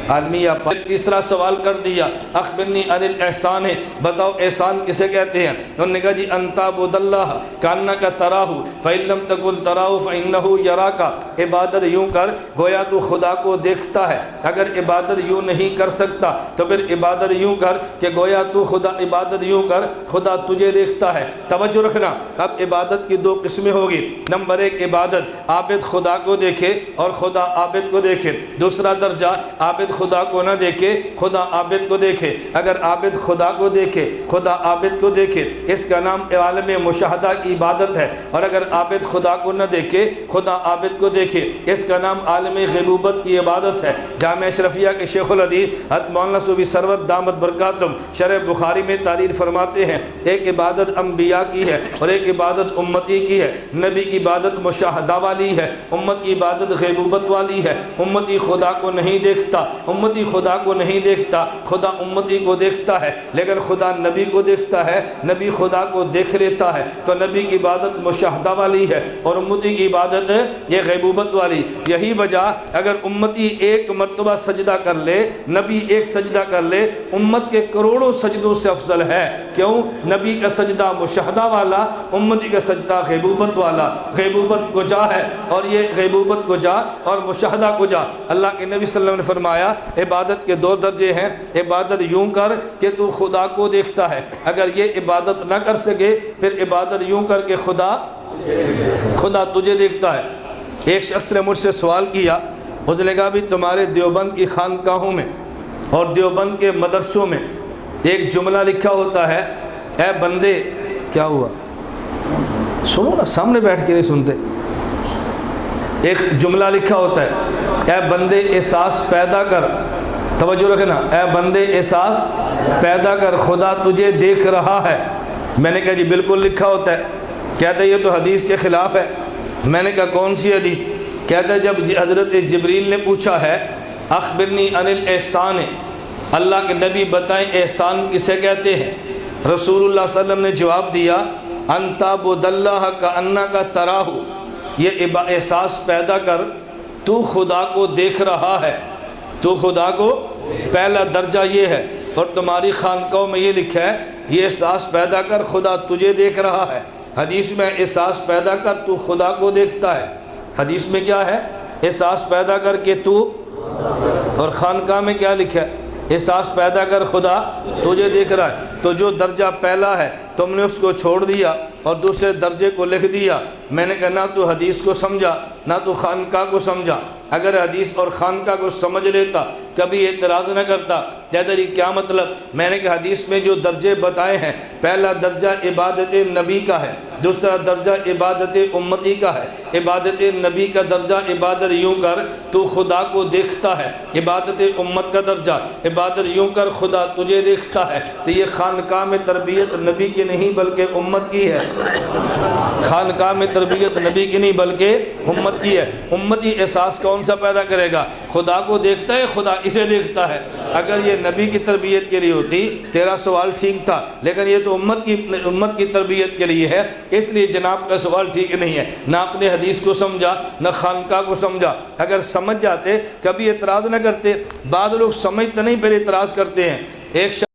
آدمی یا تیسرا سوال کر دیا اخبرنی عن الاحسان، بتاؤ احسان کسے کہتے ہیں؟ انہوں نے کہا جی ان تعبد اللہ کانک تراہ فإن لم تکن تراہ فإنہ یراک، عبادت یوں کر گویا تو خدا کو دیکھتا ہے، اگر عبادت یوں نہیں کر سکتا تو پھر عبادت یوں کر کہ گویا تو خدا، عبادت یوں کر خدا تجھے دیکھتا ہے۔ توجہ رکھنا، اب عبادت کی دو قسمیں ہوگی، نمبر ایک عبادت عابد خدا کو دیکھے اور خدا عابد کو دیکھے، دوسرا درجہ عابد خدا کو نہ دیکھے خدا عابد کو دیکھے۔ اگر عابد خدا کو دیکھے خدا عابد کو دیکھے اس کا نام عالم مشاہدہ کی عبادت ہے، اور اگر عابد خدا کو نہ دیکھے خدا عابد کو دیکھے اس کا نام عالم غیبوبت کی عبادت ہے۔ جامع اشرفیہ کے شیخ الحدیث حضرت مولانا صوفی سرور دامت برکاتہم شرح بخاری میں تعریر فرماتے ہیں ایک عبادت انبیاء کی ہے اور ایک عبادت امتی کی ہے۔ نبی کی عبادت مشاہدہ والی ہے، امت کی عبادت غیبوبت والی ہے۔ امتی خدا کو نہیں دیکھتا، امتی خدا کو نہیں دیکھتا، خدا امتی کو دیکھتا ہے، لیکن خدا نبی کو دیکھتا ہے، نبی خدا کو دیکھ لیتا ہے۔ تو نبی کی عبادت مشاہدہ والی ہے اور امتی کی عبادت یہ غیبوبت والی۔ یہی وجہ اگر امتی ایک مرتبہ سجدہ کر لے، نبی ایک سجدہ کر لے، امت کے کروڑوں سجدوں سے افضل ہے۔ کیوں؟ نبی کا سجدہ مشاہدہ والا، امتی کا سجدہ غیبوبت والا۔ غیبوبت کو جا ہے اور یہ غیبوبت کو جا اور مشاہدہ کو جا۔ اللہ کے نبی صلی اللہ علیہ وسلم نے فرمایا عبادت کے دو درجے ہیں، عبادت یوں کر کہ تو خدا کو دیکھتا ہے، اگر یہ عبادت نہ کر سکے پھر عبادت یوں کر کے خدا تجھے دیکھتا ہے۔ ایک شخص نے مجھ سے سوال کیا، اس نے کہا بھی تمہارے دیوبند کی خانقاہوں میں اور دیوبند کے مدرسوں میں ایک جملہ لکھا ہوتا ہے، اے بندے، کیا ہوا؟ سنو نا، سامنے بیٹھ کے نہیں سنتے۔ ایک جملہ لکھا ہوتا ہے، اے بندے احساس پیدا کر، توجہ رکھنا، اے بندے احساس پیدا کر خدا تجھے دیکھ رہا ہے۔ میں نے کہا جی بالکل لکھا ہوتا ہے۔ کہتا ہے یہ تو حدیث کے خلاف ہے۔ میں نے کہا کون سی حدیث؟ کہتا ہے جب حضرت جبریل نے پوچھا ہے اخبرنی عن الاحسان، اللہ کے نبی بتائیں احسان کسے کہتے ہیں؟ رسول اللہ صلی اللہ علیہ وسلم نے جواب دیا ان تعبد اللہ کأنک تراہ، یہ احساس پیدا کر تو خدا کو دیکھ رہا ہے، تو خدا کو، پہلا درجہ یہ ہے۔ اور تمہاری خانقاہوں میں یہ لکھا ہے یہ احساس پیدا کر خدا تجھے دیکھ رہا ہے۔ حدیث میں احساس پیدا کر تو خدا کو دیکھتا ہے، حدیث میں کیا ہے؟ احساس پیدا کر کے تو، اور خانقاہ میں کیا لکھا ہے؟ احساس پیدا کر خدا تجھے دیکھ رہا ہے۔ تو جو درجہ پہلا ہے تم نے اس کو چھوڑ دیا اور دوسرے درجے کو لکھ دیا۔ میں نے کہا نہ تو حدیث کو سمجھا نہ تو خانقاہ کو سمجھا۔ اگر حدیث اور خانقاہ کو سمجھ لیتا کبھی اعتراض نہ کرتا، کہتا جی کیا مطلب؟ میں نے کہا حدیث میں جو درجے بتائے ہیں، پہلا درجہ عبادت نبی کا ہے، دوسرا درجہ عبادت امتی کا ہے۔ عبادت نبی کا درجہ عبادت یوں کر تو خدا کو دیکھتا ہے، عبادت امت کا درجہ عبادت یوں کر خدا تجھے دیکھتا ہے۔ تو یہ خانقاہ میں تربیت نبی کی نہیں بلکہ امت کی ہے، خانقاہ میں تربیت نبی کی نہیں بلکہ امت کی ہے۔ امتی احساس کون سا پیدا کرے گا؟ خدا کو دیکھتا ہے، خدا اسے دیکھتا ہے۔ اگر یہ نبی کی تربیت کے لیے ہوتی تیرا سوال ٹھیک تھا، لیکن یہ تو امت کی تربیت کے لیے ہے، اس لیے جناب کا سوال ٹھیک نہیں ہے۔ نہ اپنے حدیث کو سمجھا نہ خانقاہ کو سمجھا۔ اگر سمجھ جاتے کبھی اعتراض نہ کرتے۔ بعض لوگ سمجھتے نہیں پھر اعتراض کرتے ہیں۔ ایک